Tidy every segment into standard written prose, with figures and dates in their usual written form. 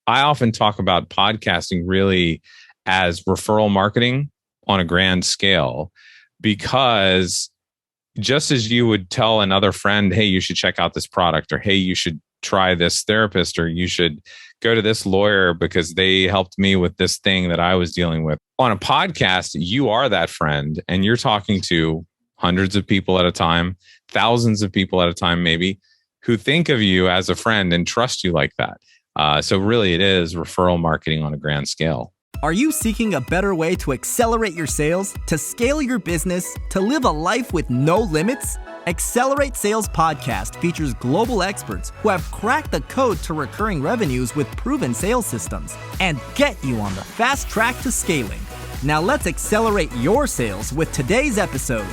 I often talk about podcasting really as referral marketing on a grand scale, because just as you would tell another friend, hey, you should check out this product, or hey, you should try this therapist, or you should go to this lawyer because they helped me with this thing that I was dealing with. On a podcast, you are that friend and you're talking to hundreds of people at a time, thousands of people at a time, maybe, who think of you as a friend and trust you like that. So really it is referral marketing on a grand scale. Are you seeking a better way to accelerate your sales, to scale your business, to live a life with no limits? Accelerate Sales Podcast features global experts who have cracked the code to recurring revenues with proven sales systems and get you on the fast track to scaling. Now let's accelerate your sales with today's episode.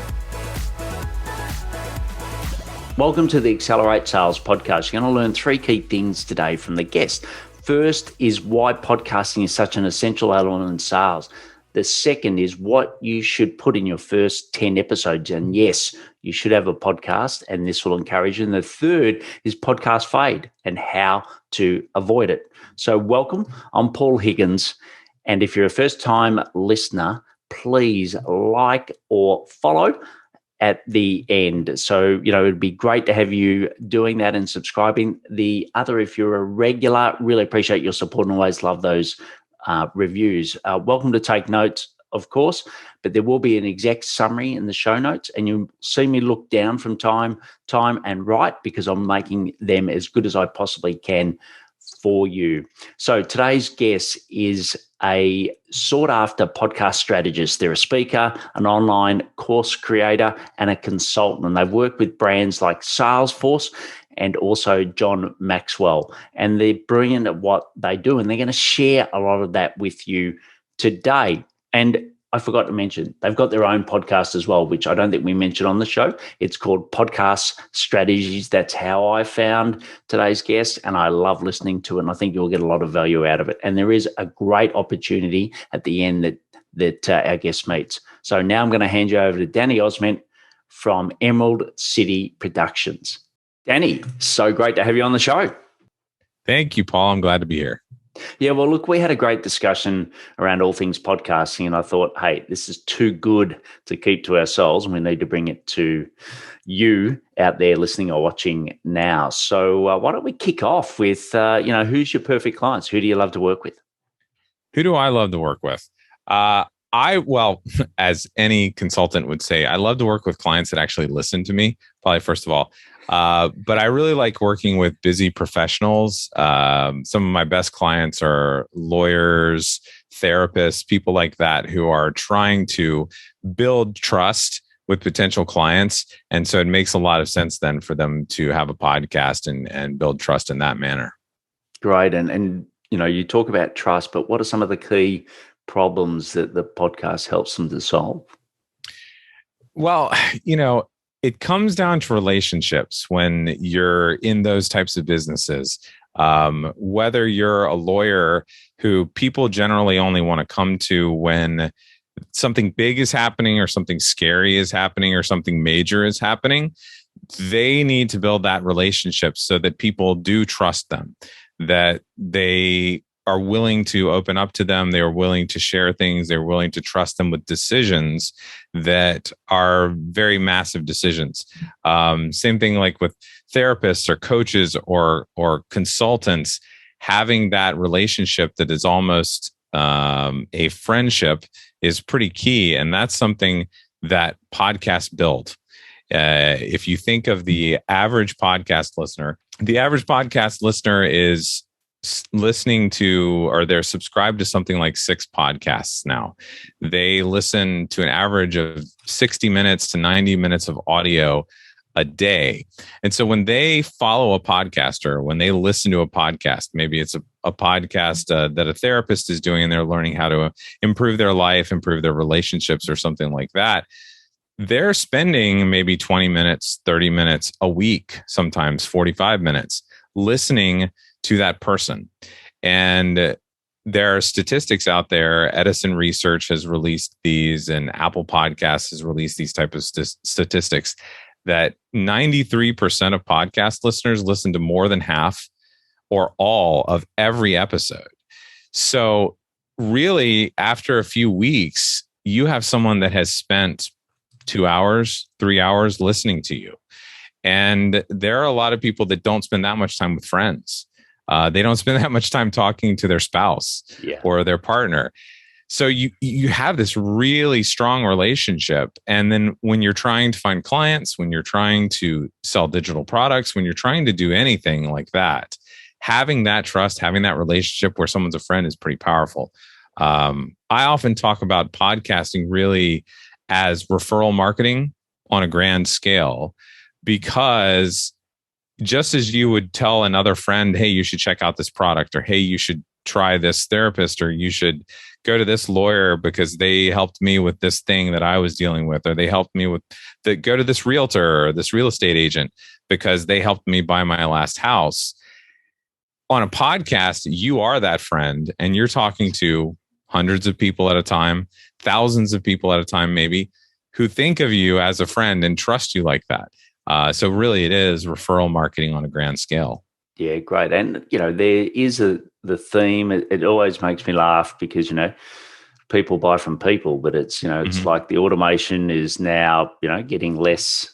Welcome to the Accelerate Sales Podcast. You're going to learn 3 key things today from the guest. First is why podcasting is such an essential element in sales. The second is what you should put in your first 10 episodes. And yes, you should have a podcast, and this will encourage you. And the third is podcast fade and how to avoid it. So welcome. I'm Paul Higgins. And if you're a first-time listener, please like or follow at the end. So, it'd be great to have you doing that and subscribing. The other, if you're a regular, really appreciate your support and always love those reviews. Welcome to take notes, of course, but there will be an exact summary in the show notes, and you'll see me look down from time and write, because I'm making them as good as I possibly can for you. So today's guest is a sought-after podcast strategist. They're a speaker, an online course creator, and a consultant. And they've worked with brands like Salesforce and also John Maxwell. And they're brilliant at what they do. And they're going to share a lot of that with you today. And I forgot to mention, they've got their own podcast as well, which I don't think we mentioned on the show. It's called Podcast Strategies. That's how I found today's guest, and I love listening to it, and I think you'll get a lot of value out of it. And there is a great opportunity at the end that our guest meets. So now I'm going to hand you over to Danny Ozment from Emerald City Productions. Danny, so great to have you on the show. Thank you, Paul. I'm glad to be here. Yeah, well, look, we had a great discussion around all things podcasting, and I thought, hey, this is too good to keep to ourselves, and we need to bring it to you out there listening or watching now. So why don't we kick off with, who's your perfect clients? Who do you love to work with? Who do I love to work with? Well, as any consultant would say, I love to work with clients that actually listen to me, probably first of all. But I really like working with busy professionals. Some of my best clients are lawyers, therapists, people like that who are trying to build trust with potential clients. And so it makes a lot of sense then for them to have a podcast and build trust in that manner. Great. And you talk about trust, but what are some of the key problems that the podcast helps them to solve? Well, it comes down to relationships when you're in those types of businesses. Whether you're a lawyer who people generally only want to come to when something big is happening or something scary is happening or something major is happening, they need to build that relationship so that people do trust them, that they are willing to open up to them. They are willing to share things. They're willing to trust them with decisions that are very massive decisions. Same thing like with therapists or coaches or consultants, having that relationship that is almost a friendship is pretty key. And that's something that podcasts build. If you think of the average podcast listener is listening to, or they're subscribed to something like 6 podcasts now. They listen to an average of 60 minutes to 90 minutes of audio a day. And so when they follow a podcaster, when they listen to a podcast, maybe it's a podcast that a therapist is doing and they're learning how to improve their life, improve their relationships or something like that, they're spending maybe 20 minutes, 30 minutes a week, sometimes 45 minutes listening to that person. And there are statistics out there. Edison Research has released these, and Apple Podcasts has released these type of statistics that 93% of podcast listeners listen to more than half or all of every episode. So really, after a few weeks, you have someone that has spent 2 hours, 3 hours listening to you. And there are a lot of people that don't spend that much time with friends. They don't spend that much time talking to their spouse or their partner. So you have this really strong relationship. And then when you're trying to find clients, when you're trying to sell digital products, when you're trying to do anything like that, having that trust, having that relationship where someone's a friend is pretty powerful. I often talk about podcasting really as referral marketing on a grand scale, because just as you would tell another friend, hey, you should check out this product, or hey, you should try this therapist, or you should go to this lawyer because they helped me with this thing that I was dealing with, or they helped me with go to this realtor or this real estate agent because they helped me buy my last house. On a podcast, you are that friend, and you're talking to hundreds of people at a time, thousands of people at a time, maybe, who think of you as a friend and trust you like that. So really, it is referral marketing on a grand scale. Yeah, great. And, there is the theme. It always makes me laugh because, people buy from people, but it's, it's like the automation is now, getting less,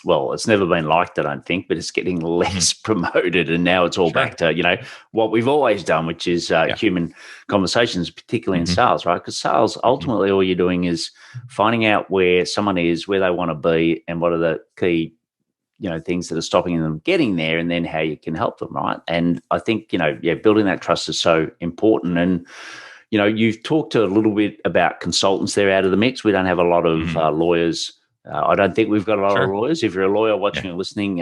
well, it's never been liked, I don't think, but it's getting less promoted. And now it's all back to, what we've always done, which is human conversations, particularly in sales, right? Because sales, ultimately, all you're doing is finding out where someone is, where they want to be, and what are the key, things that are stopping them getting there, and then how you can help them, right? And I think, building that trust is so important. And, you've talked a little bit about consultants there out of the mix. We don't have a lot of lawyers. I don't think we've got a lot of lawyers. If you're a lawyer watching or listening,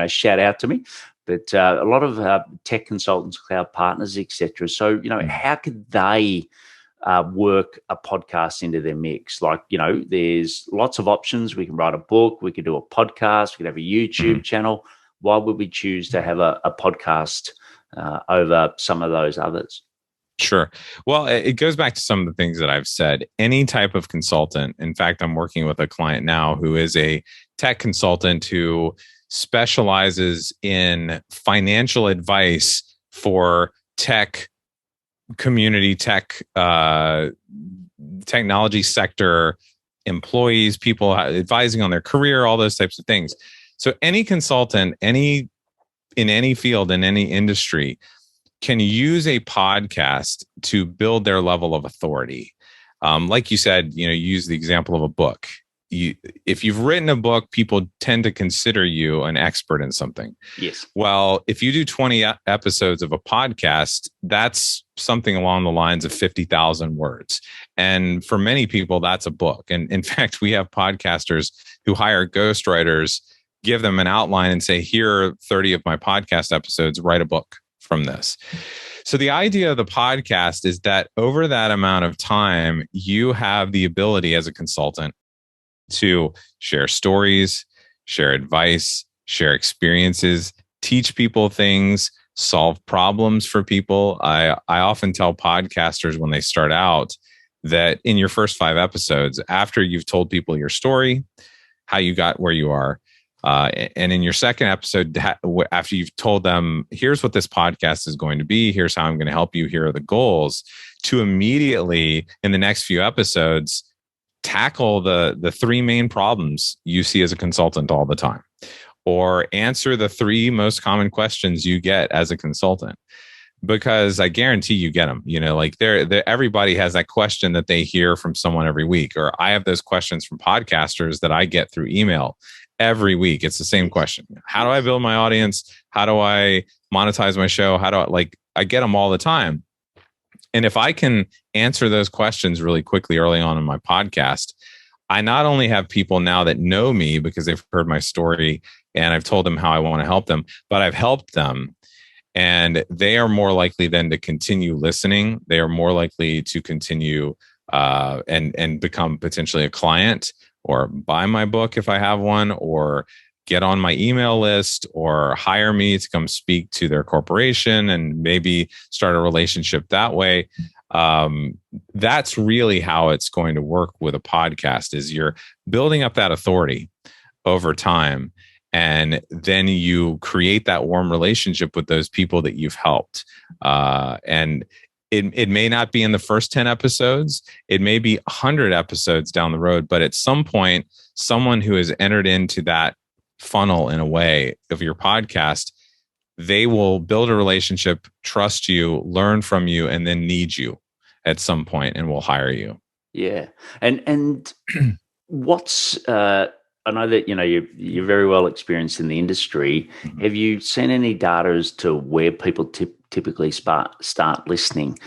shout out to me. But a lot of tech consultants, cloud partners, etc. So, how could they work a podcast into their mix? Like, there's lots of options. We can write a book. We could do a podcast. We could have a YouTube channel. Why would we choose to have a podcast over some of those others? Sure. Well, it goes back to some of the things that I've said. Any type of consultant. In fact, I'm working with a client now who is a tech consultant who specializes in financial advice for tech community, technology sector employees, people advising on their career, all those types of things. So any consultant, in any field, in any industry, can use a podcast to build their level of authority. Like you said, use the example of a book. If you've written a book, people tend to consider you an expert in something. Yes. Well, if you do 20 episodes of a podcast, that's something along the lines of 50,000 words. And for many people, that's a book. And in fact, we have podcasters who hire ghostwriters, give them an outline and say, here are 30 of my podcast episodes, write a book from this. So the idea of the podcast is that over that amount of time, you have the ability as a consultant to share stories, share advice, share experiences, teach people things, solve problems for people. I often tell podcasters when they start out that in your first 5 episodes, after you've told people your story, how you got where you are, and in your second episode, after you've told them, here's what this podcast is going to be, here's how I'm going to help you, here are the goals, to immediately in the next few episodes, tackle the 3 main problems you see as a consultant all the time, or answer the 3 most common questions you get as a consultant. Because I guarantee you get them, like everybody has that question that they hear from someone every week, or I have those questions from podcasters that I get through email every week. It's the same question. How do I build my audience? How do I monetize my show? I get them all the time. And if I can answer those questions really quickly early on in my podcast, I not only have people now that know me because they've heard my story and I've told them how I want to help them, but I've helped them. And they are more likely then to continue listening. They are more likely to continue and become potentially a client, or buy my book if I have one, or get on my email list, or hire me to come speak to their corporation and maybe start a relationship that way. That's really how it's going to work with a podcast, is you're building up that authority over time. And then you create that warm relationship with those people that you've helped. And it may not be in the first 10 episodes. It may be 100 episodes down the road. But at some point, someone who has entered into that funnel in a way of your podcast, they will build a relationship, trust you, learn from you, and then need you at some point and will hire you. Yeah. And what's I know that you're very well experienced in the industry. Mm-hmm. Have you seen any data as to where people typically start listening?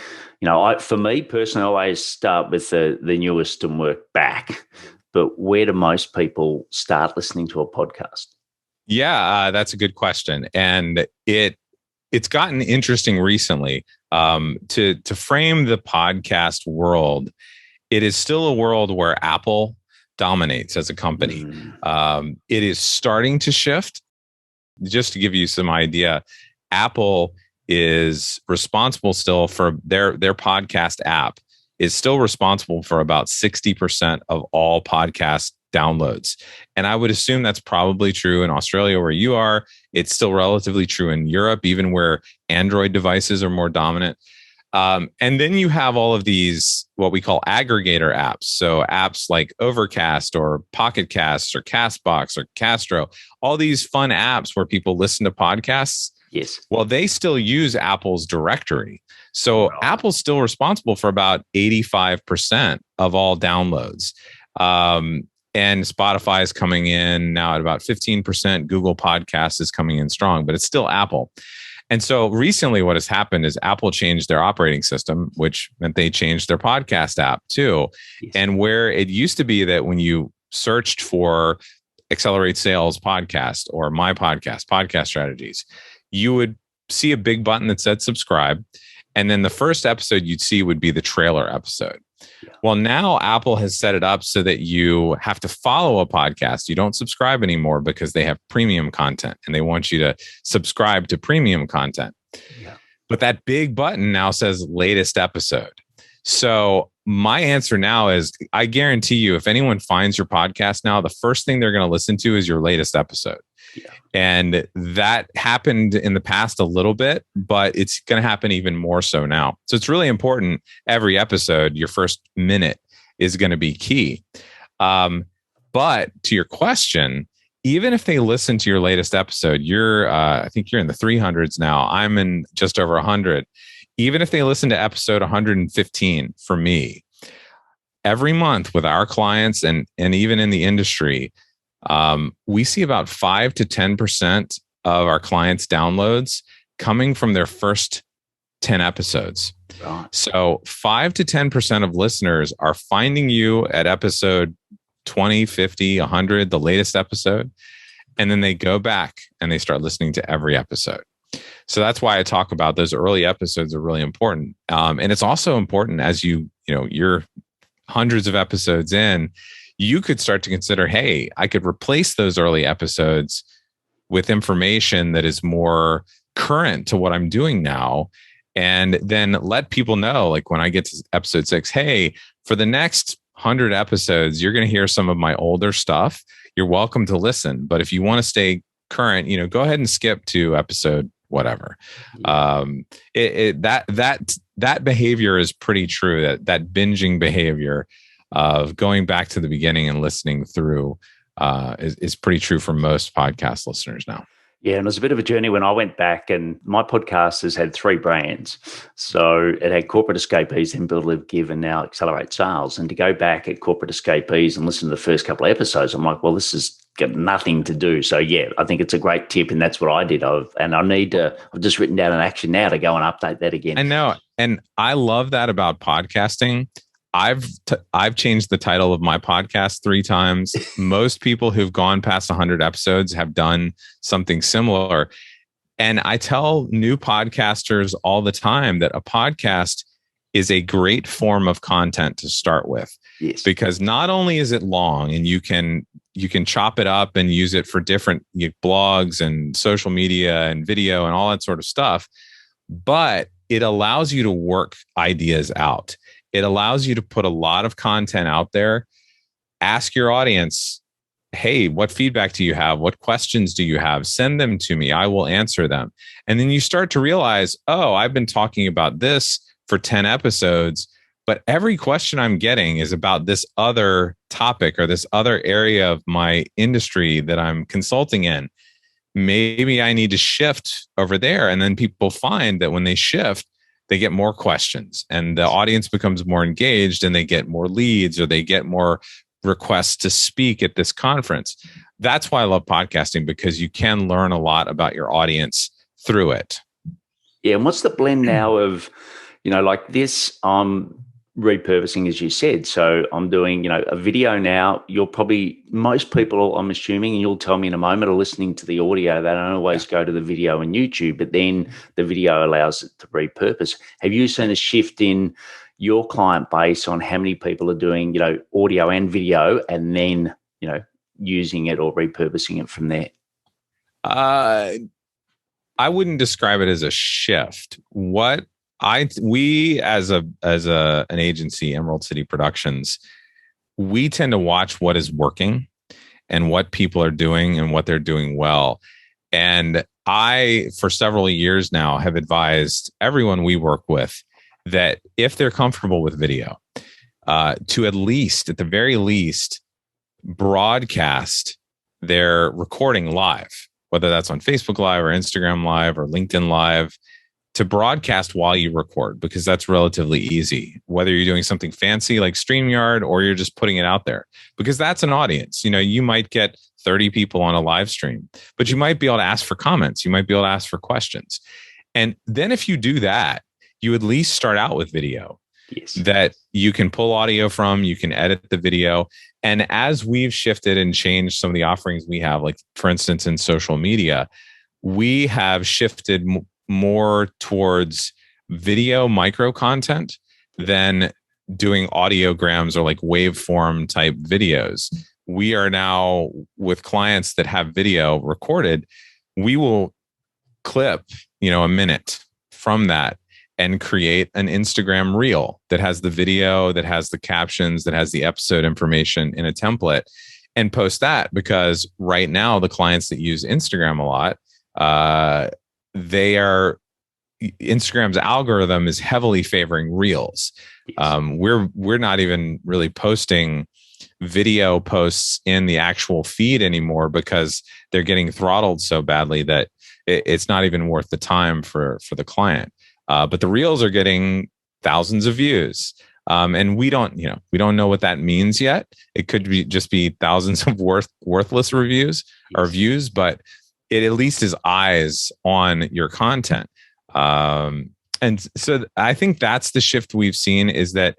For me personally, I always start with the newest and work back. But where do most people start listening to a podcast? Yeah, that's a good question, and it's gotten interesting recently. To frame the podcast world, it is still a world where Apple dominates as a company. It is starting to shift. Just to give you some idea, Apple is responsible still for their podcast app is still responsible for about 60% of all podcast downloads. And I would assume that's probably true in Australia where you are. It's still relatively true in Europe, even where Android devices are more dominant. And then you have all of these, what we call aggregator apps. So apps like Overcast or Pocket Casts or Castbox or Castro, all these fun apps where people listen to podcasts. Yes. Well, they still use Apple's directory. So Apple's still responsible for about 85% of all downloads. And Spotify is coming in now at about 15%. Google Podcasts is coming in strong, but it's still Apple. And so recently what has happened is Apple changed their operating system, which meant they changed their podcast app too. Yes. And where it used to be that when you searched for Accelerate Sales podcast or my podcast strategies, you would see a big button that said subscribe. And then the first episode you'd see would be the trailer episode. Yeah. Well, now Apple has set it up so that you have to follow a podcast. You don't subscribe anymore because they have premium content and they want you to subscribe to premium content. Yeah. But that big button now says latest episode. So my answer now is I guarantee you, if anyone finds your podcast now, the first thing they're going to listen to is your latest episode. Yeah. And that happened in the past a little bit, but it's going to happen even more so now. So it's really important. Every episode, your first minute is going to be key. But to your question, even if they listen to your latest episode, I think you're in the 300s now. I'm in just over 100. Even if they listen to episode 115 for me, every month with our clients and even in the industry, we see about 5 to 10% of our clients' downloads coming from their first 10 episodes. Right. So 5 to 10% of listeners are finding you at episode 20, 50, 100, the latest episode. And then they go back and they start listening to every episode. So that's why I talk about those early episodes are really important. And it's also important as you're hundreds of episodes in, you could start to consider, hey, I could replace those early episodes with information that is more current to what I'm doing now. And then let people know, like when I get to episode 6, hey, for the next 100 episodes, you're going to hear some of my older stuff. You're welcome to listen. But if you want to stay current, go ahead and skip to episode whatever. That behavior is pretty true. That binging behavior of going back to the beginning and listening through is pretty true for most podcast listeners now. Yeah, and it was a bit of a journey when I went back, and my podcast has had 3 brands. So it had Corporate Escapees, then Build, Live, Give, and now Accelerate Sales. And to go back at Corporate Escapees and listen to the first couple of episodes, I'm like, well, this has got nothing to do. So yeah, I think it's a great tip, and that's what I did. I've just written down an action now to go and update that again. I know, and I love that about podcasting. I've changed the title of my podcast 3 times. Most people who've gone past 100 episodes have done something similar. And I tell new podcasters all the time that a podcast is a great form of content to start with. Yes. Because not only is it long and you can chop it up and use it for different blogs and social media and video and all that sort of stuff, but it allows you to work ideas out. It allows you to put a lot of content out there. Ask your audience, hey, what feedback do you have? What questions do you have? Send them to me. I will answer them. And then you start to realize, oh, I've been talking about this for 10 episodes, but every question I'm getting is about this other topic or this other area of my industry that I'm consulting in. Maybe I need to shift over there. And then people find that when they shift, they get more questions and the audience becomes more engaged and they get more leads or they get more requests to speak at this conference. That's why I love podcasting, because you can learn a lot about your audience through it. Yeah. And what's the blend now of, like this, repurposing, as you said. So I'm doing, a video now. Most people, I'm assuming, and you'll tell me in a moment, are listening to the audio. They don't always go to the video on YouTube, but then the video allows it to repurpose. Have you seen a shift in your client base on how many people are doing, audio and video, and then, using it or repurposing it from there? I wouldn't describe it as a shift. We as an agency, Emerald City Productions, we tend to watch what is working and what people are doing and what they're doing well. And I, for several years now, have advised everyone we work with that if they're comfortable with video, to at the very least, broadcast their recording live, whether that's on Facebook Live or Instagram Live or LinkedIn Live, to broadcast while you record, because that's relatively easy, whether you're doing something fancy like StreamYard or you're just putting it out there, because that's an audience. You might get 30 people on a live stream, but you might be able to ask for comments. You might be able to ask for questions. And then if you do that, you at least start out with video. Yes. That you can pull audio from, you can edit the video. And as we've shifted and changed some of the offerings we have, like for instance, in social media, we have shifted more towards video micro content than doing audiograms or like waveform type videos. We are now with clients that have video recorded. We will clip, a minute from that and create an Instagram reel that has the video, that has the captions, that has the episode information in a template, and post that, because right now the clients that use Instagram a lot, Instagram's algorithm is heavily favoring reels. We're not even really posting video posts in the actual feed anymore because they're getting throttled so badly that it's not even worth the time for the client. But the reels are getting thousands of views. And we don't know what that means yet. It could just be thousands of worthless reviews or views, but it at least is eyes on your content. And so I think that's the shift we've seen, is that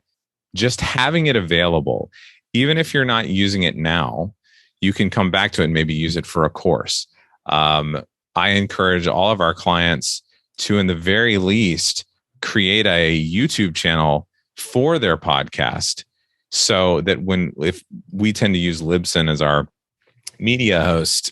just having it available, even if you're not using it now, you can come back to it and maybe use it for a course. I encourage all of our clients to, in the very least, create a YouTube channel for their podcast, so that if we tend to use Libsyn as our media host,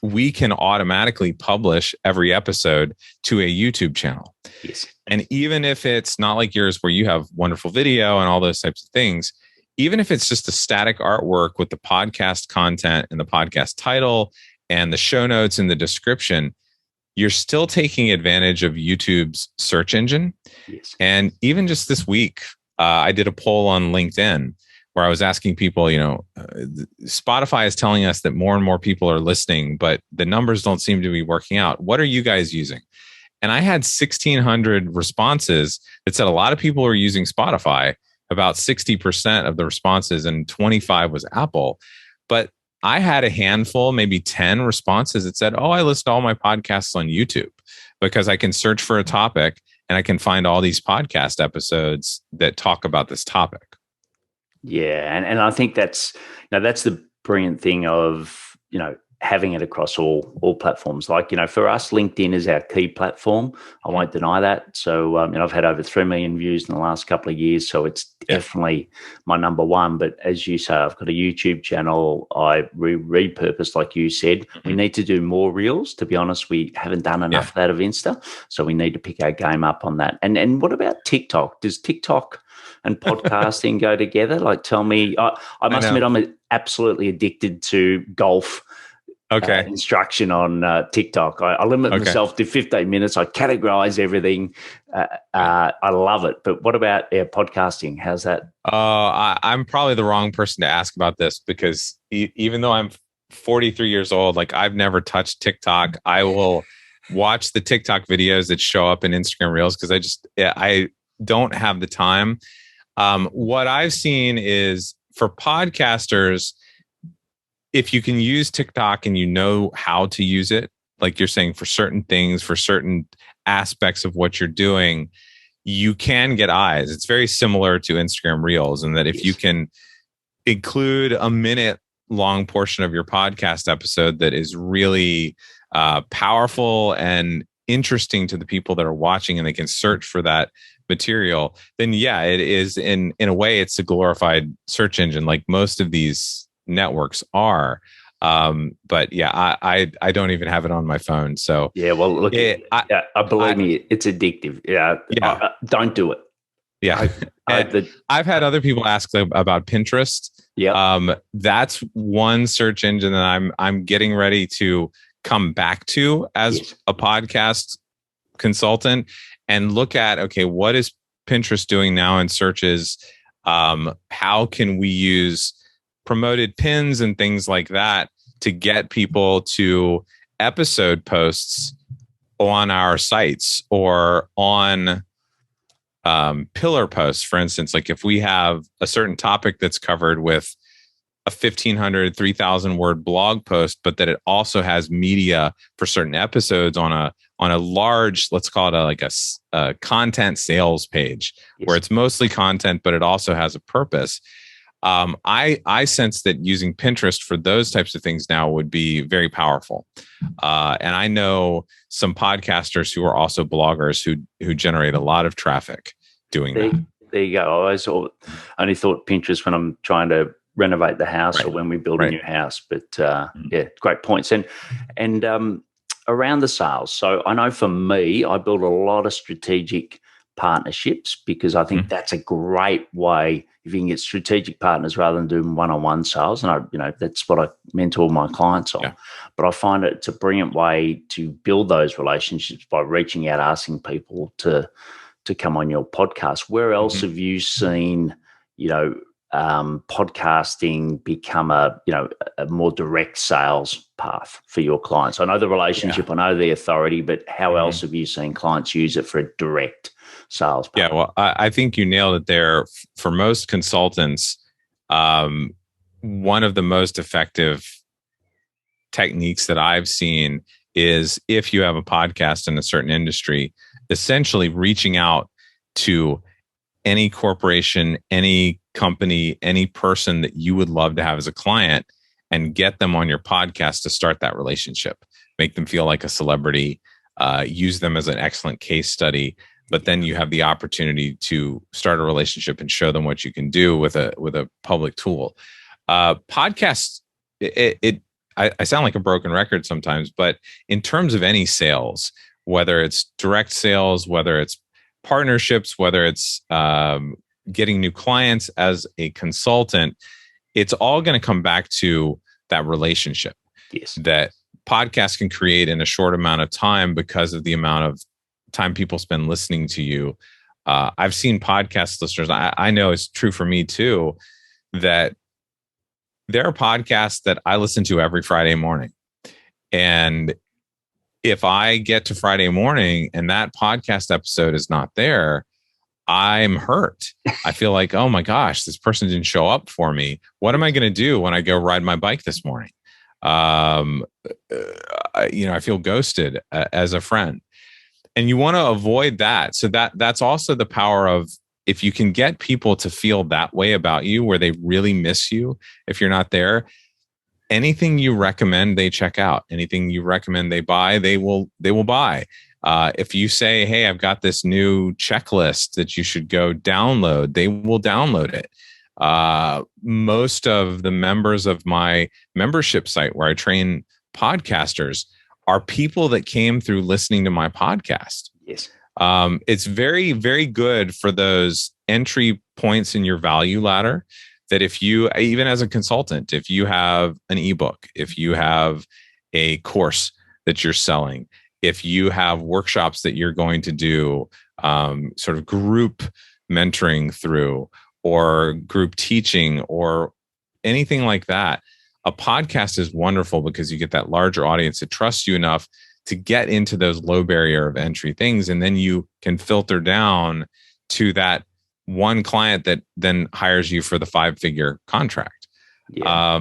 we can automatically publish every episode to a YouTube channel. Yes. And even if it's not like yours where you have wonderful video and all those types of things, even if it's just a static artwork with the podcast content and the podcast title and the show notes and the description, you're still taking advantage of YouTube's search engine. Yes. And even just this week, I did a poll on LinkedIn where I was asking people, Spotify is telling us that more and more people are listening, but the numbers don't seem to be working out. What are you guys using? And I had 1,600 responses that said a lot of people are using Spotify, about 60% of the responses, and 25 was Apple. But I had a handful, maybe 10 responses that said, oh, I listen to all my podcasts on YouTube because I can search for a topic and I can find all these podcast episodes that talk about this topic. Yeah. And I think that's the brilliant thing of, having it across all platforms. Like, for us, LinkedIn is our key platform. I won't deny that. So, I've had over 3 million views in the last couple of years. So it's definitely my number one. But as you say, I've got a YouTube channel. I repurposed, like you said. Mm-hmm. We need to do more reels. To be honest, we haven't done enough of that of Insta. So we need to pick our game up on that. And what about TikTok? Does TikTok and podcasting go together? Like, tell me, I must admit, absolutely addicted to golf instruction on TikTok. I limit myself to 15 minutes. I categorize everything. I love it. But what about podcasting? How's that? I'm probably the wrong person to ask about this because even though I'm 43 years old, like I've never touched TikTok. I will watch the TikTok videos that show up in Instagram Reels because I don't have the time. What I've seen is for podcasters, if you can use TikTok and you know how to use it, like you're saying, for certain things, for certain aspects of what you're doing, you can get eyes. It's very similar to Instagram Reels in that if you can include a minute long portion of your podcast episode that is really powerful and interesting to the people that are watching and they can search for that material, then yeah, it is in a way, it's a glorified search engine like most of these networks are. But yeah, I don't even have it on my phone. So yeah, well, look, I believe me, it's addictive. Yeah. Don't do it. Yeah. I've had other people ask about Pinterest. Yeah. That's one search engine that I'm getting ready to come back to as a podcast consultant and look at, okay, what is Pinterest doing now in searches? How can we use promoted pins and things like that to get people to episode posts on our sites or on pillar posts, for instance. Like if we have a certain topic that's covered with a 1,500, 3,000 word blog post, but that it also has media for certain episodes on a large, let's call it a content sales page, where it's mostly content, but it also has a purpose. I sense that using Pinterest for those types of things now would be very powerful. And I know some podcasters who are also bloggers who generate a lot of traffic doing that. There you go. I only thought Pinterest when I'm trying to renovate the house or when we build a new house. But yeah, great points. And around the sales. So I know for me, I build a lot of strategic partnerships because I think that's a great way if you can get strategic partners rather than doing one-on-one sales. And that's what I mentor my clients on. Yeah. But I find it's a brilliant way to build those relationships by reaching out, asking people to come on your podcast. Where else have you seen, podcasting become a more direct sales path for your clients? I know the relationship, I know the authority, but how else have you seen clients use it for a direct sales path? Yeah, well, I think you nailed it there. For most consultants, one of the most effective techniques that I've seen is if you have a podcast in a certain industry, essentially reaching out to any corporation, any company, any person that you would love to have as a client and get them on your podcast to start that relationship, make them feel like a celebrity, use them as an excellent case study. But then you have the opportunity to start a relationship and show them what you can do with a public tool. Podcasts, I sound like a broken record sometimes, but in terms of any sales, whether it's direct sales, whether it's partnerships, whether it's getting new clients as a consultant, it's all going to come back to that relationship that podcasts can create in a short amount of time because of the amount of time people spend listening to you. I've seen podcast listeners, I know it's true for me too, that there are podcasts that I listen to every Friday morning. And if I get to Friday morning and that podcast episode is not there, I'm hurt. I feel like, oh my gosh, this person didn't show up for me. What am I going to do when I go ride my bike this morning? I feel ghosted as a friend. And you want to avoid that. So that's also the power of, if you can get people to feel that way about you, where they really miss you if you're not there, anything you recommend, they check out. Anything you recommend they buy, they will buy. If you say, hey, I've got this new checklist that you should go download, they will download it. Most of the members of my membership site where I train podcasters are people that came through listening to my podcast. Yes. It's very, very good for those entry points in your value ladder that if you, even as a consultant, if you have an ebook, if you have a course that you're selling, if you have workshops that you're going to do, sort of group mentoring through, or group teaching, or anything like that, a podcast is wonderful because you get that larger audience that trusts you enough to get into those low barrier of entry things. And then you can filter down to that one client that then hires you for the 5-figure contract. Yeah.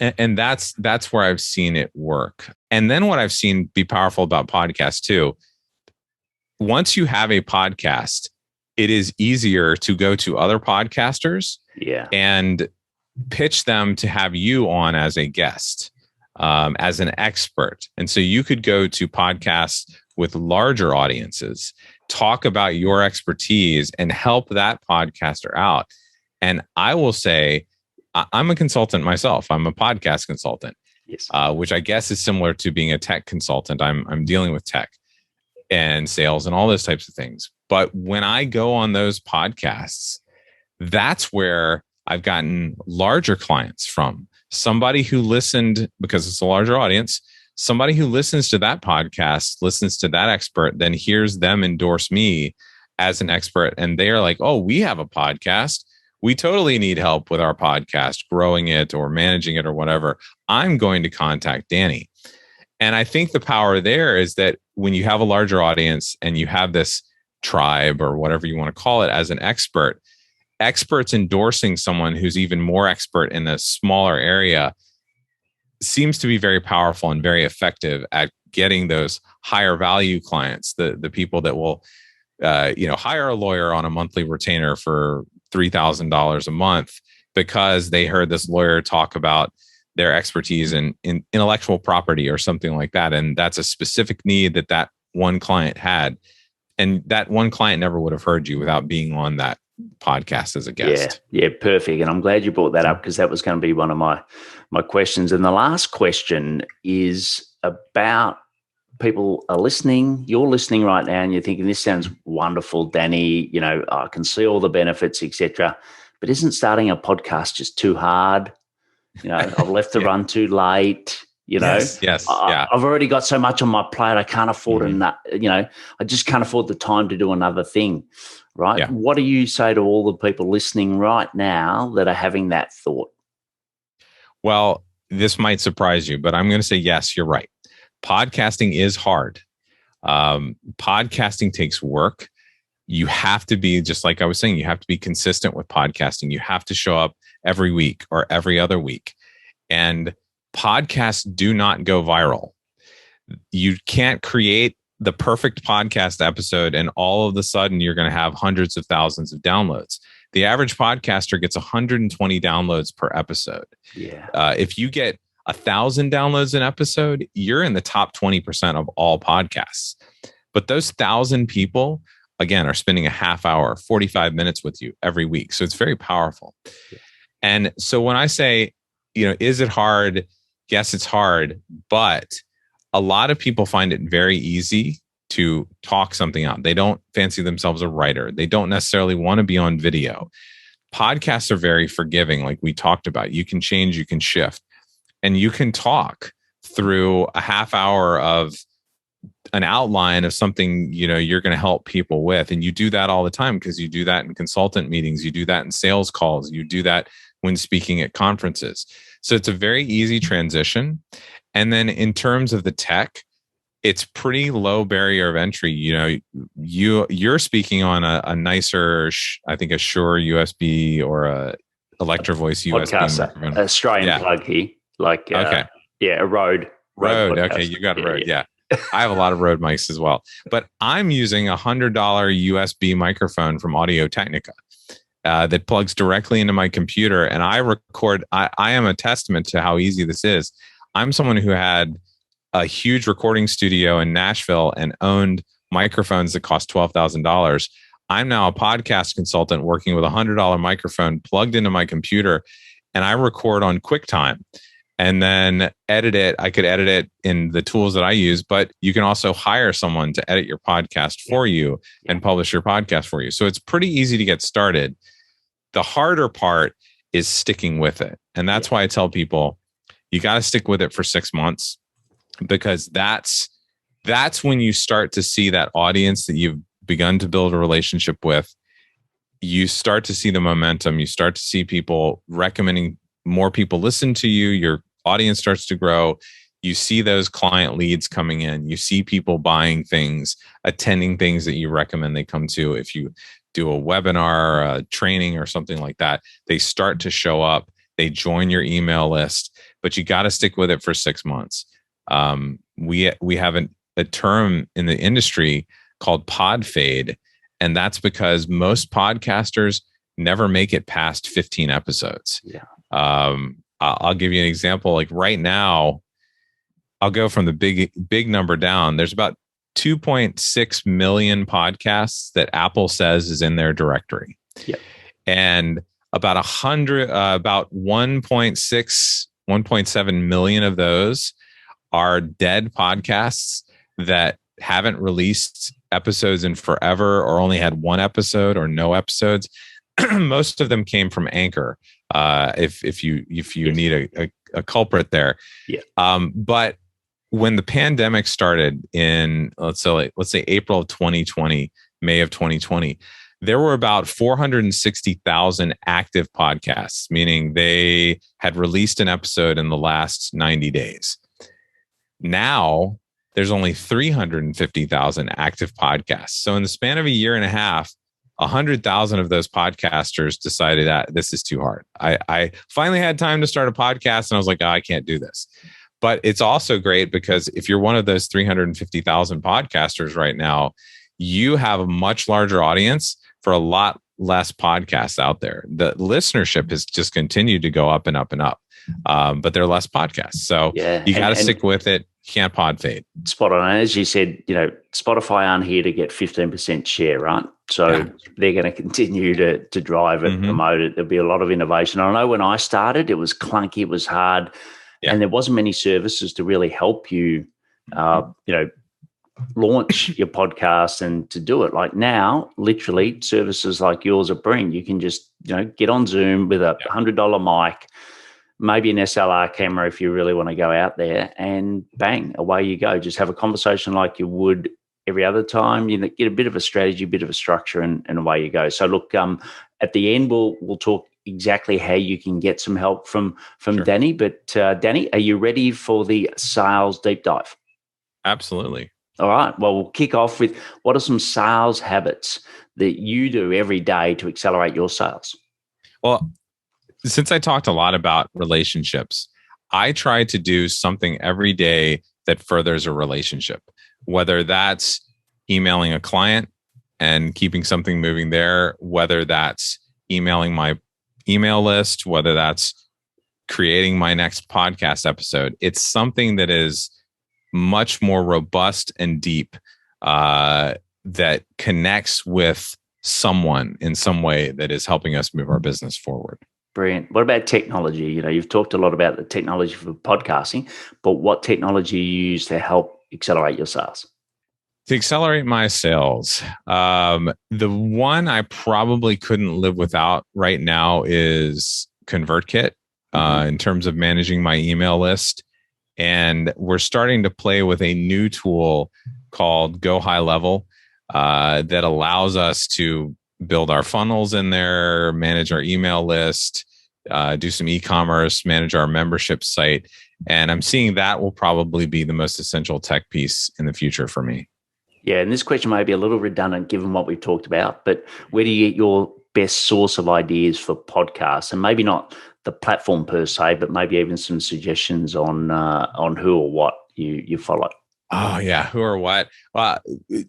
And that's where I've seen it work. And then what I've seen be powerful about podcasts too, once you have a podcast, it is easier to go to other podcasters and pitch them to have you on as a guest, as an expert. And so you could go to podcasts with larger audiences, talk about your expertise and help that podcaster out. And I will say, I'm a consultant myself. I'm a podcast consultant, which I guess is similar to being a tech consultant. I'm dealing with tech and sales and all those types of things. But when I go on those podcasts, that's where I've gotten larger clients from. Somebody who listened, because it's a larger audience, somebody who listens to that podcast, listens to that expert, then hears them endorse me as an expert. And they're like, oh, we have a podcast. We totally need help with our podcast, growing it or managing it or whatever. I'm going to contact Danny. And I think the power there is that when you have a larger audience and you have this tribe or whatever you want to call it as an expert, experts endorsing someone who's even more expert in a smaller area seems to be very powerful and very effective at getting those higher value clients, the people that will hire a lawyer on a monthly retainer for $3,000 a month because they heard this lawyer talk about their expertise in intellectual property or something like that. And that's a specific need that one client had. And that one client never would have heard you without being on that podcast as a guest. Yeah, perfect. And I'm glad you brought that up because that was going to be one of my questions. And the last question is about people are listening. You're listening right now and you're thinking, this sounds wonderful, Danny. I can see all the benefits, etc. But isn't starting a podcast just too hard? I've left the run too late. Yes. I've already got so much on my plate. I can't afford I just can't afford the time to do another thing. Right. Yeah. What do you say to all the people listening right now that are having that thought? Well, this might surprise you, but I'm going to say, yes, you're right. Podcasting is hard. Podcasting takes work. You have to be, just like I was saying, you have to be consistent with podcasting. You have to show up every week or every other week. And podcasts do not go viral. You can't create the perfect podcast episode and all of a sudden you're going to have hundreds of thousands of downloads. The average podcaster gets 120 downloads per episode. Yeah. If you get 1,000 downloads an episode, you're in the top 20% of all podcasts. But those 1,000 people, again, are spending a half hour, 45 minutes with you every week. So it's very powerful. Yeah. And so when I say, is it hard? Yes, it's hard, but a lot of people find it very easy to talk something out. They don't fancy themselves a writer. They don't necessarily want to be on video. Podcasts are very forgiving, like we talked about. You can change, you can shift, and you can talk through a half hour of an outline of something you're going to help people with. And you do that all the time because you do that in consultant meetings. You do that in sales calls. You do that when speaking at conferences. So it's a very easy transition. And then in terms of the tech, it's pretty low barrier of entry. You're speaking on a nicer, I think a Shure USB or a Electro Voice USB. Australian plug here, a Rode. Rode. Okay, you got a Rode. Yeah. I have a lot of Rode mics as well, but I'm using a $100 USB microphone from Audio Technica that plugs directly into my computer, and I record. I am a testament to how easy this is. I'm someone who had a huge recording studio in Nashville and owned microphones that cost $12,000. I'm now a podcast consultant working with a $100 microphone plugged into my computer, and I record on QuickTime and then edit it. I could edit it in the tools that I use, but you can also hire someone to edit your podcast for you and publish your podcast for you. So it's pretty easy to get started. The harder part is sticking with it. And that's why I tell people, you got to stick with it for 6 months, because that's when you start to see that audience that you've begun to build a relationship with. You start to see the momentum. You start to see people recommending, more people listen to you. Your audience starts to grow. You see those client leads coming in. You see people buying things, attending things that you recommend they come to. If you do a webinar, a training, or something like that, they start to show up. They join your email list, but you got to stick with it for 6 months. We have a term in the industry called pod fade, and that's because most podcasters never make it past 15 episodes. Yeah. I'll give you an example. Like right now, I'll go from the big number down. There's about 2.6 million podcasts that Apple says is in their directory. Yeah. And about 1.7 million of those are dead podcasts that haven't released episodes in forever, or only had one episode or no episodes. Most of them came from Anchor. If you need a culprit there. Yeah. But when the pandemic started in, let's say April of 2020, May of 2020, there were about 460,000 active podcasts, meaning they had released an episode in the last 90 days. Now there's only 350,000 active podcasts. So in the span of a year and a half, 100,000 of those podcasters decided that this is too hard. I finally had time to start a podcast, and I was like, I can't do this. But it's also great because if you're one of those 350,000 podcasters right now, you have a much larger audience for a lot less podcasts out there. The listenership has just continued to go up and up and up, but there are less podcasts. So you got to stick with it. Can't pod fade. Spot on. And as you said, Spotify aren't here to get 15% share, right? So they're going to continue to drive it, promote it. There'll be a lot of innovation. I know when I started, it was clunky, it was hard, and there wasn't many services to really help you, launch your podcast and to do it. Like now, literally, services like yours at Bring, you can just get on Zoom with a $100 mic, maybe an SLR camera if you really want to go out there, and bang, away you go. Just have a conversation like you would every other time. You get a bit of a strategy, a bit of a structure, and away you go. So look, at the end, we'll talk exactly how you can get some help from Sure. Danny. But Danny, are you ready for the sales deep dive? Absolutely. All right. Well, we'll kick off with, what are some sales habits that you do every day to accelerate your sales? Well, since I talked a lot about relationships, I try to do something every day that furthers a relationship, whether that's emailing a client and keeping something moving there, whether that's emailing my email list, whether that's creating my next podcast episode. It's something that is much more robust and deep, that connects with someone in some way that is helping us move our business forward. Brilliant. What about technology? You've talked a lot about the technology for podcasting, but what technology you use to help accelerate your sales? To accelerate my sales, the one I probably couldn't live without right now is ConvertKit, in terms of managing my email list. And we're starting to play with a new tool called Go High Level, that allows us to build our funnels in there, manage our email list, do some e-commerce, manage our membership site. And I'm seeing that will probably be the most essential tech piece in the future for me. Yeah, and this question may be a little redundant given what we've talked about, but where do you get your best source of ideas for podcasts? And maybe not the platform per se, but maybe even some suggestions on who or what you follow. Oh yeah, who or what? Well,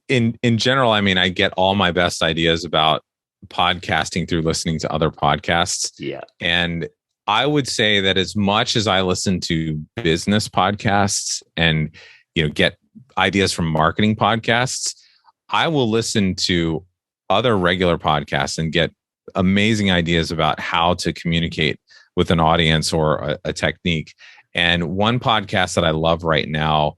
in general, I mean, I get all my best ideas about podcasting through listening to other podcasts. Yeah, and I would say that as much as I listen to business podcasts and get ideas from marketing podcasts, I will listen to other regular podcasts and get amazing ideas about how to communicate with an audience or a technique. And one podcast that I love right now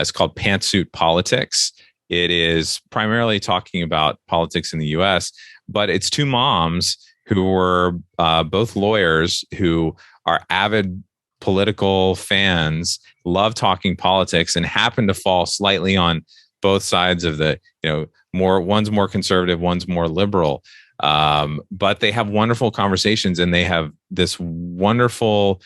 is called Pantsuit Politics. It is primarily talking about politics in the US, but it's two moms who were both lawyers who are avid political fans, love talking politics, and happen to fall slightly on both sides of the, one's more conservative, one's more liberal. But they have wonderful conversations, and they have this wonderful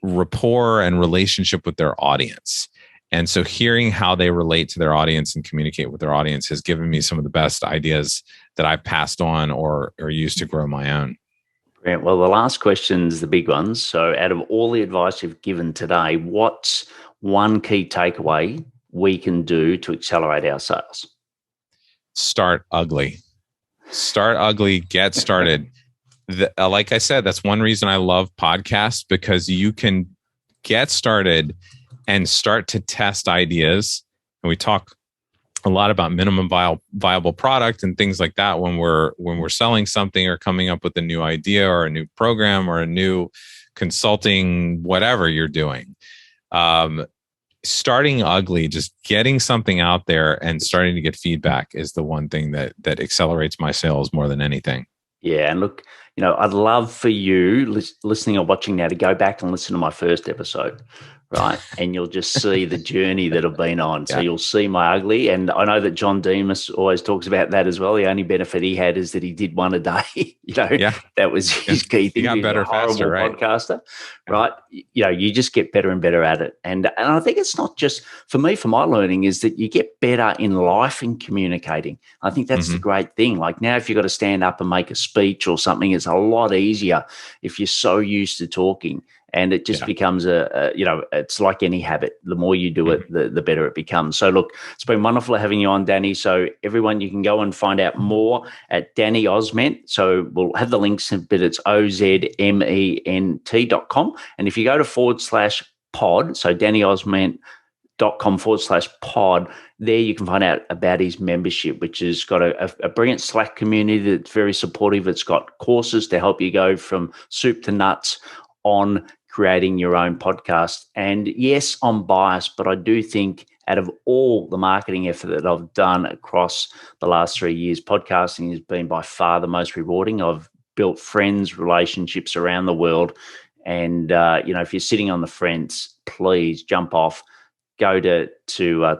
rapport and relationship with their audience. And so hearing how they relate to their audience and communicate with their audience has given me some of the best ideas that I've passed on or used to grow my own. Brilliant. Well, the last question's the big ones. So out of all the advice you've given today, what's one key takeaway we can do to accelerate our sales? Start ugly. Start ugly, get started. Like I said, that's one reason I love podcasts, because you can get started and start to test ideas. And we talk a lot about minimum viable product and things like that when we're selling something or coming up with a new idea or a new program or a new consulting, whatever you're doing. Starting ugly, just getting something out there and starting to get feedback is the one thing that accelerates my sales more than anything. Yeah. And look, I'd love for you listening or watching now to go back and listen to my first episode, right? And you'll just see the journey that I've been on. So you'll see my ugly. And I know that John Demas always talks about that as well. The only benefit he had is that he did one a day. That was his key thing. He got better faster, right? Podcaster, right? You just get better and better at it. And I think it's not just for me, for my learning is that you get better in life in communicating. I think that's the great thing. Like now, if you've got to stand up and make a speech or something, it's a lot easier if you're so used to talking. And it just becomes it's like any habit. The more you do it, the better it becomes. So look, it's been wonderful having you on, Danny. So everyone, you can go and find out more at Danny Ozment. So we'll have the links, but it's ozment.com. And if you go to /pod, so dannyosment.com/pod, there you can find out about his membership, which has got a brilliant Slack community that's very supportive. It's got courses to help you go from soup to nuts on creating your own podcast. And yes, I'm biased, but I do think out of all the marketing effort that I've done across the last 3 years, podcasting has been by far the most rewarding. I've built friends, relationships around the world. And, if you're sitting on the fence, please jump off, go to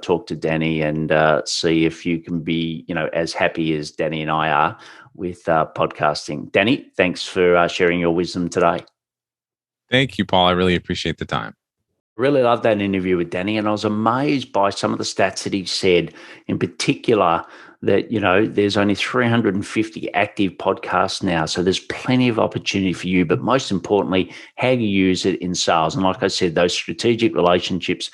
talk to Danny and see if you can be, as happy as Danny and I are with podcasting. Danny, thanks for sharing your wisdom today. Thank you, Paul. I really appreciate the time. Really loved that interview with Danny, and I was amazed by some of the stats that he said, in particular that, there's only 350 active podcasts now. So there's plenty of opportunity for you, but most importantly, how you use it in sales. And like I said, those strategic relationships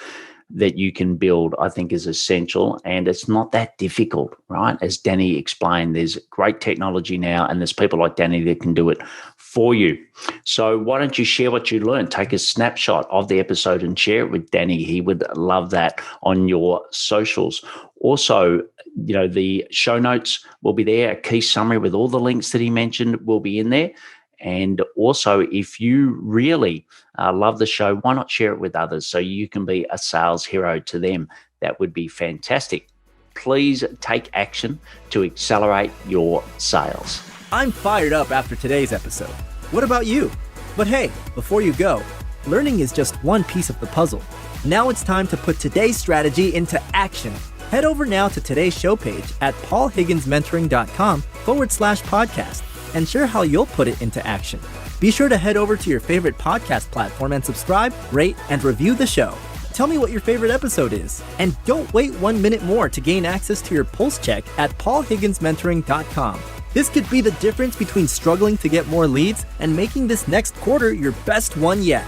that you can build, I think is essential, and it's not that difficult, right? As Danny explained, there's great technology now, and there's people like Danny that can do it for you. So why don't you share what you learned? Take a snapshot of the episode and share it with Danny. He would love that on your socials. Also, the show notes will be there. A key summary with all the links that he mentioned will be in there. And also, if you really love the show, why not share it with others so you can be a sales hero to them? That would be fantastic. Please take action to accelerate your sales. I'm fired up after today's episode. What about you? But hey, before you go, learning is just one piece of the puzzle. Now it's time to put today's strategy into action. Head over now to today's show page at paulhigginsmentoring.com/podcast and share how you'll put it into action. Be sure to head over to your favorite podcast platform and subscribe, rate, and review the show. Tell me what your favorite episode is. And don't wait 1 minute more to gain access to your pulse check at paulhigginsmentoring.com. This could be the difference between struggling to get more leads and making this next quarter your best one yet.